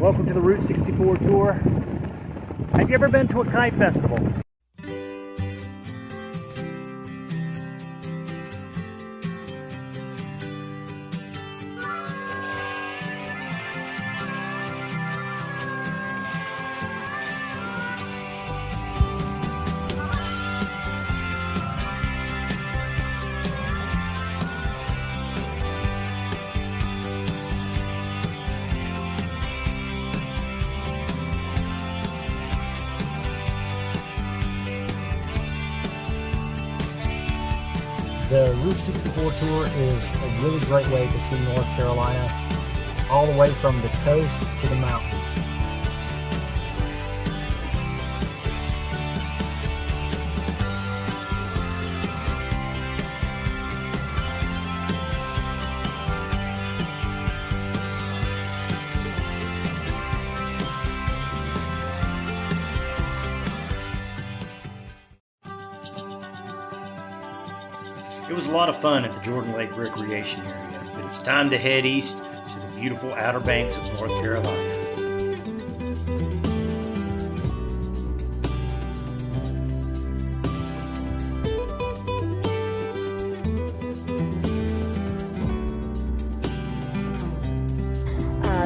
Welcome to the Route 64 tour. Have you ever been to a kite festival? The Route 64 tour is a really great way to see North Carolina, all the way from the coast to the mountains. It was a lot of fun at the Jordan Lake Recreation Area, but it's time to head east to the beautiful Outer Banks of North Carolina.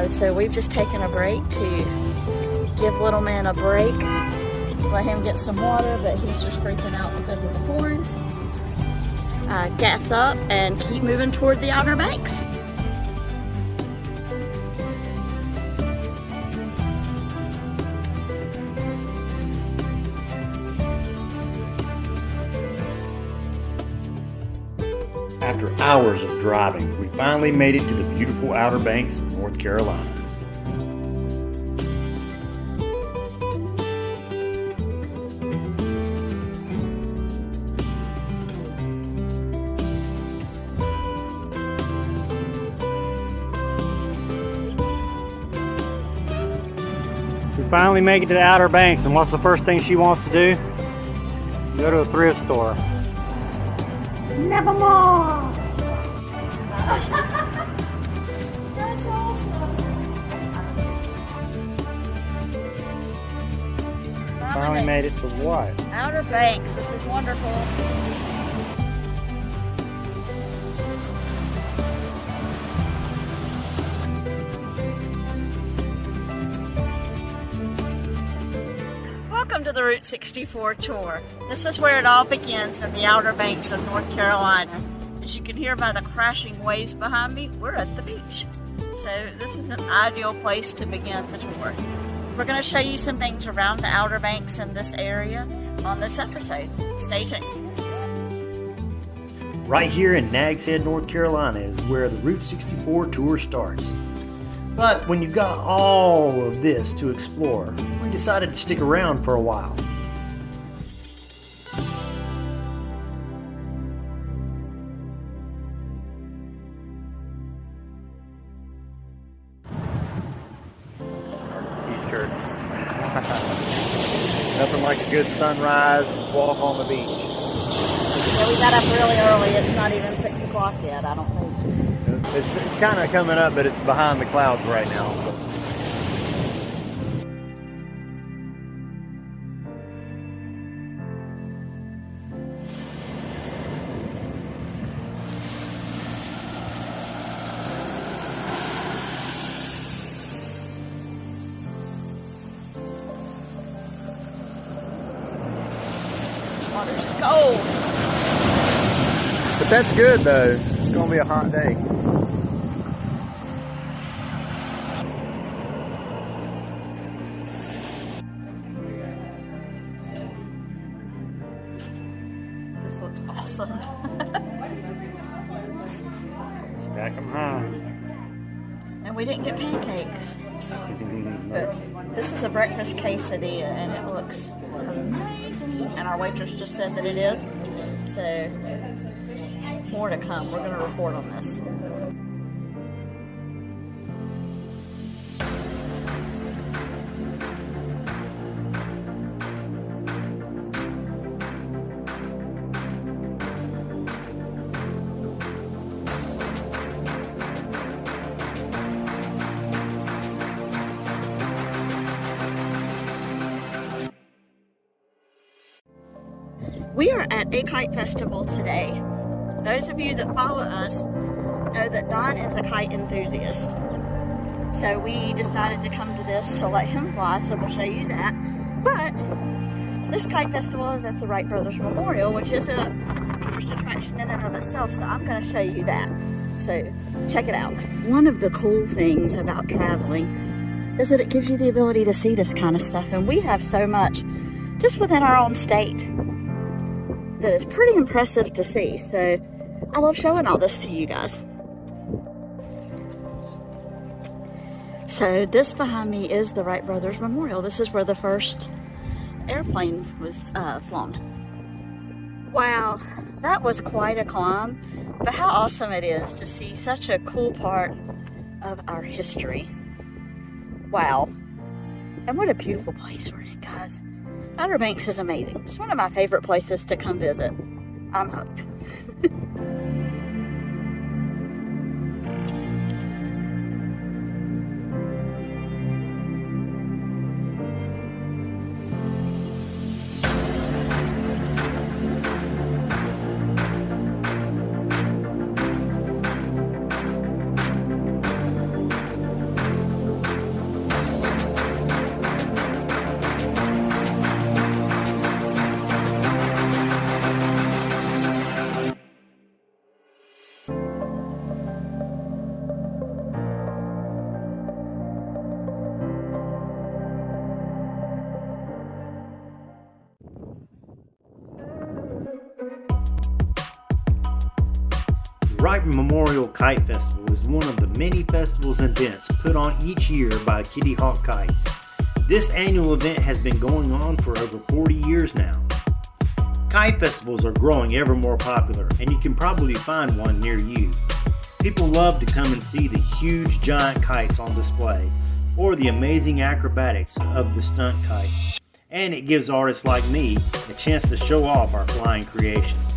So we've just taken a break to give little man a break, let him get some water, but he's just freaking out because of the horns. Gas up and keep moving toward the Outer Banks. After hours of driving, we finally made it to the beautiful Outer Banks of North Carolina. We finally make it to the Outer Banks, and what's the first thing she wants to do? Go to a thrift store. Nevermore! That's awesome! Finally made it to what? Outer Banks, this is wonderful. Welcome to the Route 64 tour. This is where it all begins in the Outer Banks of North Carolina. As you can hear by the crashing waves behind me, we're at the beach. So this is an ideal place to begin the tour. We're going to show you some things around the Outer Banks in this area on this episode. Stay tuned. Right here in Nags Head, North Carolina is where the Route 64 tour starts. But when you've got all of this to explore, we decided to stick around for a while. T-shirts. Nothing like a good sunrise walk on the beach. Yeah, we got up really early. It's not even 6 o'clock yet, I don't think. It's kind of coming up, but it's behind the clouds right now. Water's cold. But that's good though. It's gonna be a hot day. This looks awesome. Stack them high. And we didn't get pancakes. But this is a breakfast quesadilla and it looks amazing. And our waitress just said that it is. So more to come. We're going to report on this. We are at a kite festival today. Those of you that follow us know that Don is a kite enthusiast. So we decided to come to this to let him fly, so we'll show you that. But this kite festival is at the Wright Brothers Memorial, which is a tourist attraction in and of itself, so I'm going to show you that. So check it out. One of the cool things about traveling is that it gives you the ability to see this kind of stuff, and we have so much just within our own state that is pretty impressive to see. So I love showing all this to you guys. So this behind me is the Wright Brothers Memorial. This is where the first airplane was flown. Wow, that was quite a climb, but how awesome it is to see such a cool part of our history. Wow, and what a beautiful place we're in, guys. Outer Banks is amazing. It's one of my favorite places to come visit. I'm hooked. Wright Memorial Kite Festival is one of the many festivals and events put on each year by Kitty Hawk Kites. This annual event has been going on for over 40 years now. Kite festivals are growing ever more popular, and you can probably find one near you. People love to come and see the huge giant kites on display, or the amazing acrobatics of the stunt kites. And it gives artists like me a chance to show off our flying creations.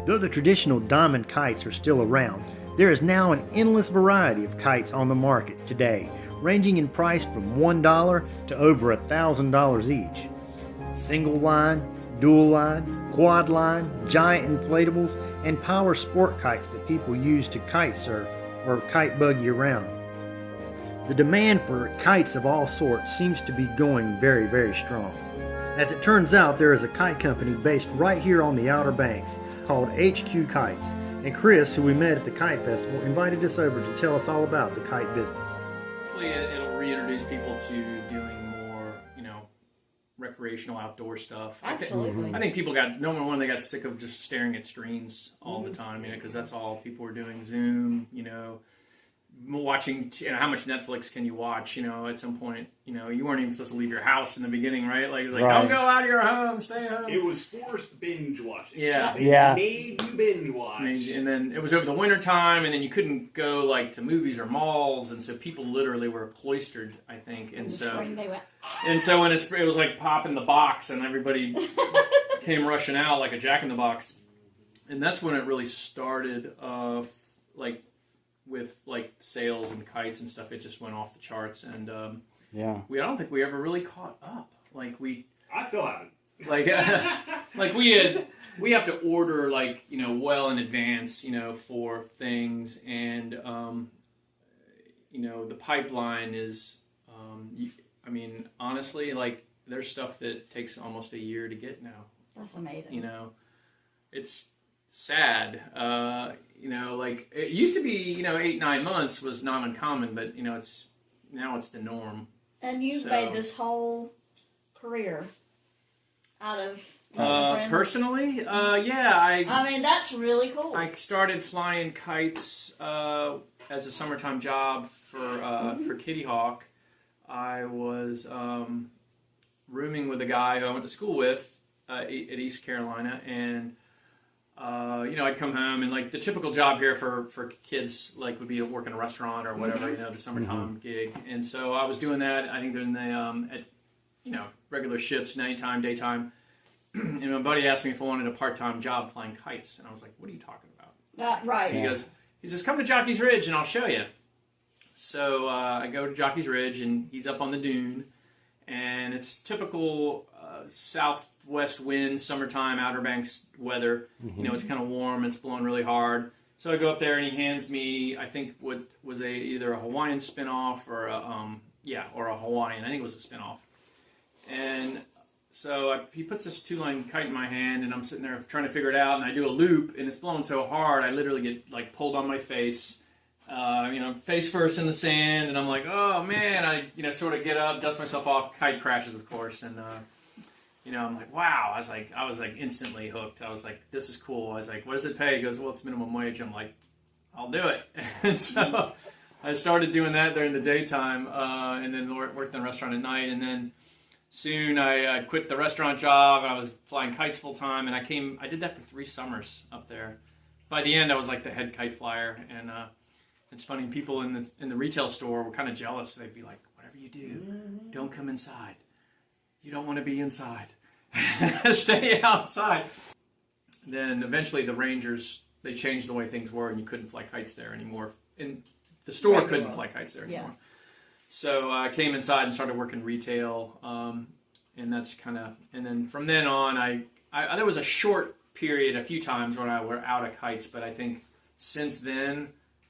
Though the traditional diamond kites are still around, there is now an endless variety of kites on the market today, ranging in price from $1 to over $1,000 each. Single line, dual line, quad line, giant inflatables, and power sport kites that people use to kite surf or kite buggy around. The demand for kites of all sorts seems to be going very, very strong. As it turns out, there is a kite company based right here on the Outer Banks called HQ Kites, and Chris, who we met at the Kite Festival, invited us over to tell us all about the kite business. Hopefully it'll reintroduce people to doing more, recreational outdoor stuff. Absolutely. I think people got, number one, they got sick of just staring at screens all the time, because that's all people were doing. Zoom, watching, how much Netflix can you watch? At some point, you weren't even supposed to leave your house in the beginning, right? Like, don't go out of your home, stay home. It was forced binge watching. Yeah. They made you binge watch. And then it was over the winter time, and then you couldn't go to movies or malls, and so people literally were cloistered, I think. And so Spring they went. And so when it was like pop in the box, and everybody came rushing out like a Jack in the Box, and that's when it really started. With sales and kites and stuff, it just went off the charts, and I don't think we ever really caught up. I still haven't. We have to order well in advance, for things, and the pipeline is, honestly, there's stuff that takes almost a year to get now. That's amazing. It's sad. You know, like it used to be, you know, 8-9 months was not uncommon, but you know, now it's the norm. And you've made this whole career out of personally, yeah, I mean, that's really cool. I started flying kites as a summertime job for Kitty Hawk. I was rooming with a guy who I went to school with at East Carolina, and you know, I'd come home and like the typical job here for kids like would be to work in a restaurant or whatever, you know, the summertime gig. And so I was doing that. I think during the at you know, regular shifts, nighttime, daytime. And my buddy asked me if I wanted a part-time job flying kites, and I was like, "What are you talking about?" Right. He says, "Come to Jockey's Ridge and I'll show you." So I go to Jockey's Ridge, and he's up on the dune, and it's typical southwest wind, summertime, Outer Banks weather. You know, it's kind of warm, it's blowing really hard. So I go up there, and he hands me, I think, what was either a Hawaiian spinoff or a Hawaiian. I think it was a spinoff. And so he puts this 2-line kite in my hand, and I'm sitting there trying to figure it out, and I do a loop, and it's blowing so hard, I literally get like pulled on my face, you know, face first in the sand, and I'm like, oh man, I, you know, sort of get up, dust myself off, kite crashes, of course, and you know, I'm like, wow, I was like instantly hooked. I was like, this is cool. I was like, what does it pay? He goes, well, it's minimum wage. I'm like, I'll do it. And so I started doing that during the daytime, and then worked in a restaurant at night, and then soon I quit the restaurant job, and I was flying kites full time, and I did that for 3 summers up there. By the end, I was like the head kite flyer, and it's funny, people in the retail store were kind of jealous. They'd be like, whatever you do, don't come inside. You don't want to be inside. Stay outside. Then eventually the Rangers, they changed the way things were, and you couldn't fly kites there anymore. And the store couldn't fly kites there anymore. Yeah. So I came inside and started working retail, and that's kind of, and then from then on, I there was a short period, a few times when I were out of kites, but I think since then,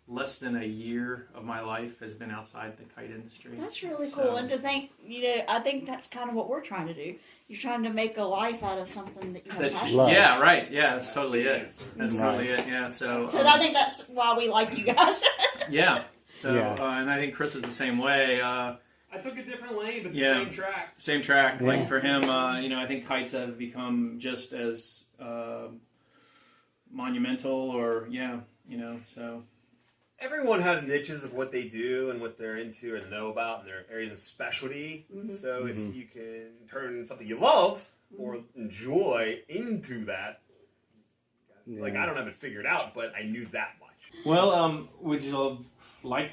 less than a year of my life has been outside the kite industry. That's really cool, and to think, you know, I think that's kind of what we're trying to do. You're trying to make a life out of something that you have passion for. Yeah, right. Yeah, that's totally it. That's totally it. Yeah. So I think that's why we like you guys. Yeah. So, and I think Chris is the same way. I took a different lane, but the same track. Same track. Yeah. Like for him, you know, I think kites have become just as monumental, or you know, so. Everyone has niches of what they do and what they're into and know about, and their areas of specialty. So if you can turn something you love or enjoy into that, like I don't have it figured out, but I knew that much. Well, would you like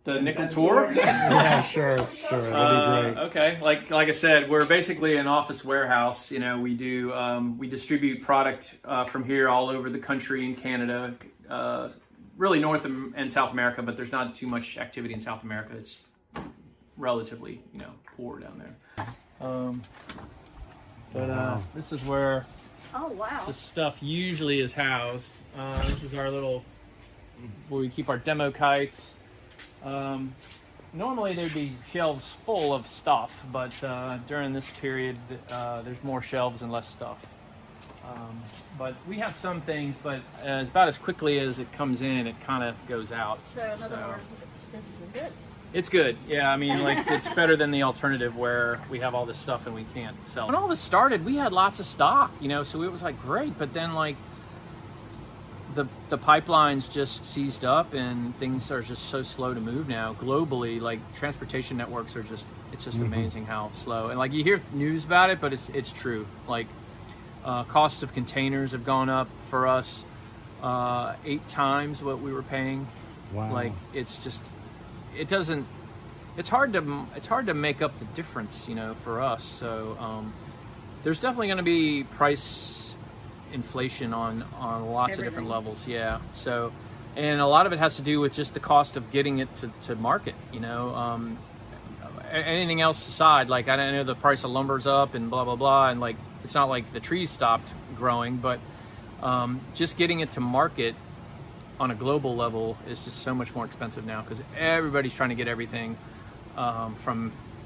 the nickel tour? Yeah, sure, that'd be great. Okay, like I said, we're basically an office warehouse. You know, we do we distribute product from here all over the country in Canada. Really North and South America, but there's not too much activity in South America. It's relatively, you know, poor down there. This is where this stuff usually is housed. This is our little, where we keep our demo kites. Normally there'd be shelves full of stuff, but during this period, there's more shelves and less stuff. But we have some things, but about as quickly as it comes in, it kind of goes out. So in other words, this is good. It's good. Yeah, I mean, like, it's better than the alternative where we have all this stuff and we can't sell. When all this started, we had lots of stock, you know, so it was like great, but then like the pipelines just seized up, and things are just so slow to move now globally. Like transportation networks are just, it's just amazing how slow. And like you hear news about it, but it's true. Like costs of containers have gone up for us 8 times what we were paying. Wow. Like it's just, it doesn't, it's hard to make up the difference, you know, for us. So there's definitely going to be price inflation on lots of different levels. Yeah. So, and a lot of it has to do with just the cost of getting it to market, you know. Anything else aside, like I know the price of lumber's up and blah, blah, blah. And like, it's not like the trees stopped growing, but just getting it to market on a global level is just so much more expensive now because everybody's trying to get everything and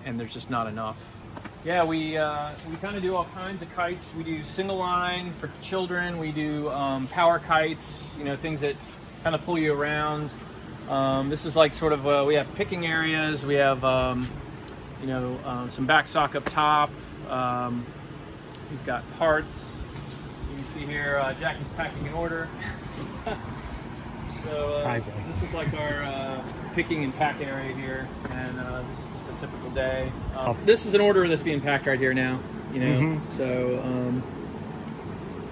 there's just not enough. Yeah, we kind of do all kinds of kites. We do single line for children. We do power kites, you know, things that kind of pull you around. This is like sort of, we have picking areas. We have, you know, some backstock up top. We've got parts. You can see here, Jackie's packing an order. So this is like our picking and pack area here, and this is just a typical day. This is an order that's being packed right here now, you know. So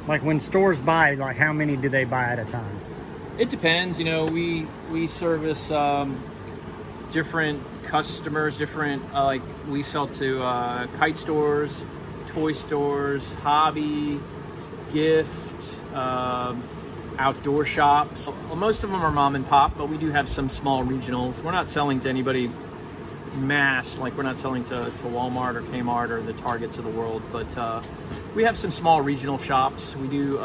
like when stores buy, like how many do they buy at a time? it depends. You know, we service different customers, different like we sell to kite stores, toy stores, hobby, gift. Outdoor shops. Well, most of them are mom and pop, but we do have some small regionals. We're not selling to anybody mass, like we're not selling to Walmart or Kmart or the Targets of the world, but we have some small regional shops. We do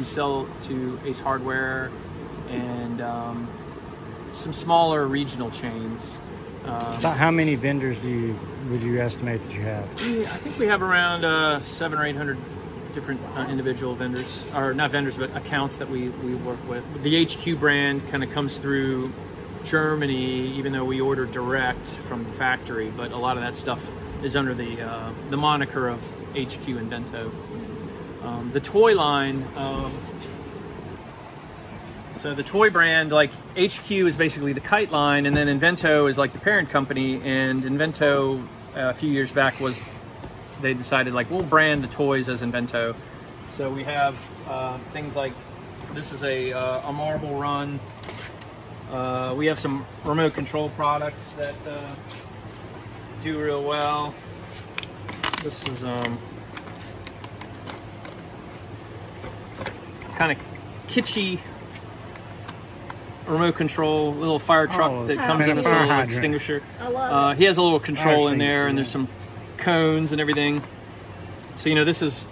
sell to Ace Hardware and some smaller regional chains. About how many vendors would you estimate that you have? I think we have around 700 or 800 different individual vendors, or not vendors, but accounts that we work with. The HQ brand kind of comes through Germany, even though we order direct from the factory, but a lot of that stuff is under the moniker of HQ Invento. The toy line, so the toy brand, like HQ is basically the kite line, and then Invento is like the parent company, and Invento a few years back they decided like we'll brand the toys as Invento. So we have things like this is a marble run. We have some remote control products that do real well. This is kind of kitschy remote control, little fire truck that comes in this little extinguisher. I love it. He has a little control in there, and there's some cones and everything. So this is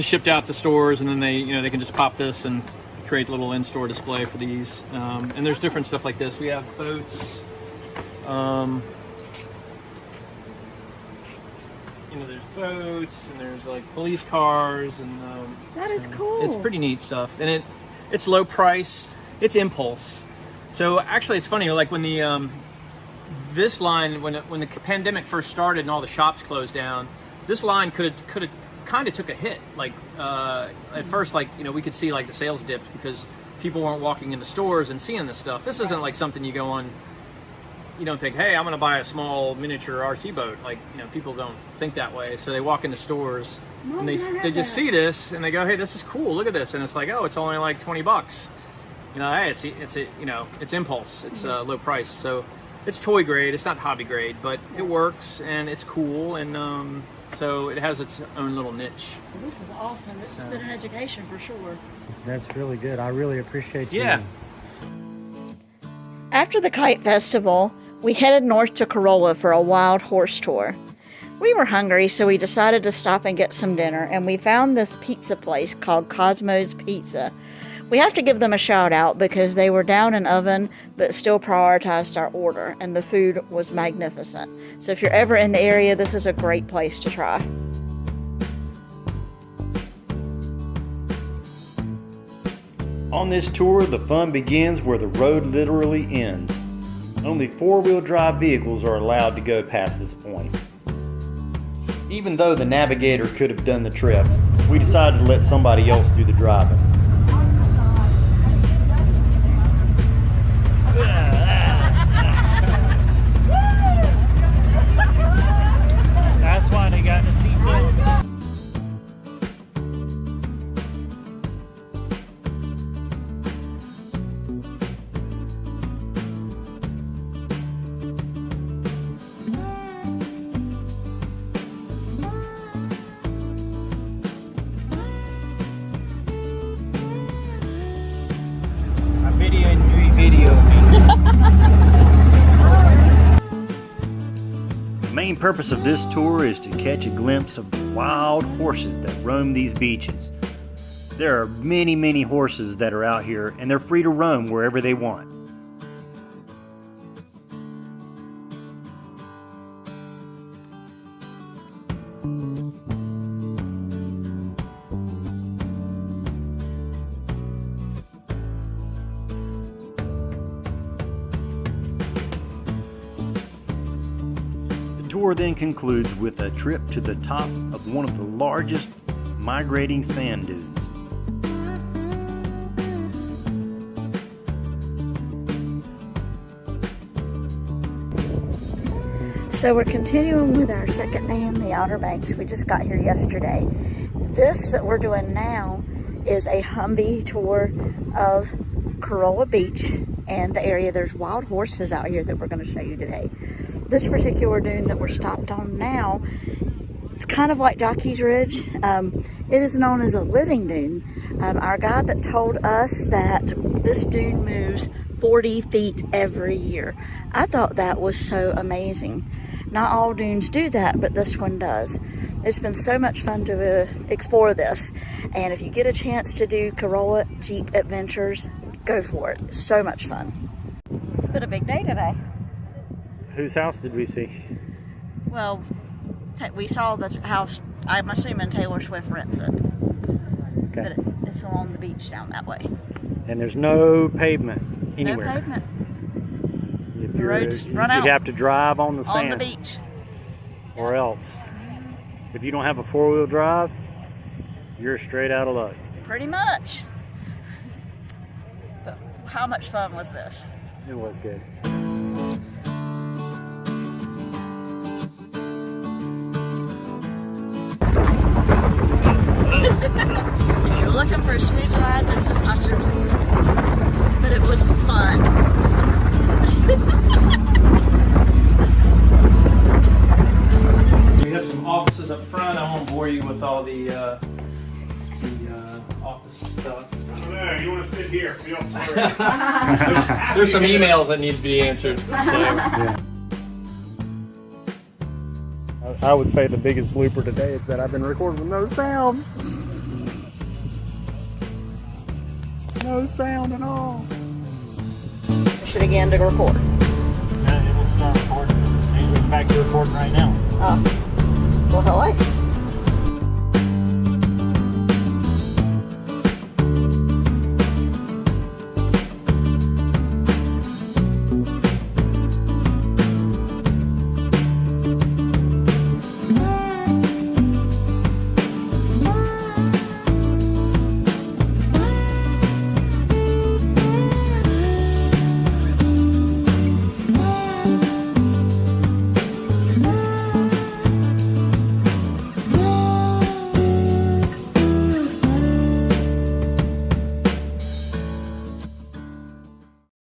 shipped out to stores, and then they can just pop this and create a little in-store display for these. And there's different stuff like this. We have boats. There's boats, and there's like police cars, and That is cool. It's pretty neat stuff, and it's low price. It's impulse. So actually, it's funny. Like when this line, when the pandemic first started and all the shops closed down, this line could have kind of took a hit. Like at first, like we could see like the sales dipped because people weren't walking into stores and seeing this stuff. This isn't like something you go on. You don't think, hey, I'm going to buy a small miniature RC boat. Like people don't think that way. So they walk into stores and they just see this and they go, hey, this is cool. Look at this, and it's like, oh, it's only like $20. Hey, it's impulse. It's low price. So. It's toy grade, it's not hobby grade, but it works and it's cool, and so it has its own little niche. Well, this is awesome. It's been an education for sure. That's really good. I really appreciate you. Yeah. After the Kite Festival, we headed north to Corolla for a wild horse tour. We were hungry, so we decided to stop and get some dinner, and we found this pizza place called Cosmo's Pizza. We have to give them a shout out because they were down an oven but still prioritized our order, and the food was magnificent. So if you're ever in the area, this is a great place to try. On this tour, the fun begins where the road literally ends. Only four-wheel drive vehicles are allowed to go past this point. Even though the navigator could have done the trip, we decided to let somebody else do the driving. That's why they got the seatbelt. The main purpose of this tour is to catch a glimpse of the wild horses that roam these beaches. There are many, many horses that are out here, and they're free to roam wherever they want. tour then concludes with a trip to the top of one of the largest migrating sand dunes. So we're continuing with our second day in the Outer Banks. We just got here yesterday. This that we're doing now is a Humvee tour of Corolla Beach and the area. There's wild horses out here that we're going to show you today. This particular dune that we're stopped on now, it's kind of like Jockey's Ridge. It is known as a living dune. Our guide that told us that this dune moves 40 feet every year. I thought that was so amazing. Not all dunes do that, but this one does. It's been so much fun to explore this. And if you get a chance to do Corolla Jeep adventures, go for it. It's so much fun. It's been a big day today. Whose house did we see? Well, we saw the house, I'm assuming Taylor Swift rents it. Okay. But it's along the beach down that way. And there's no pavement anywhere. No pavement. If The roads run out. You'd have to drive on the sand. On the beach. Or else. If you don't have a four-wheel drive, you're straight out of luck. Pretty much. But how much fun was this? It was good. If you're looking for a smooth ride, this is not your tour. But it was fun. We have some offices up front. I won't bore you with all the office stuff. You want to sit here? Feel free. There's some emails that need to be answered. So. Yeah. I would say the biggest blooper today is that I've been recording with no sound. No sound at all. Push it again to record. Yeah, it will start recording. And we're back to recording right now. Oh. Well, hello.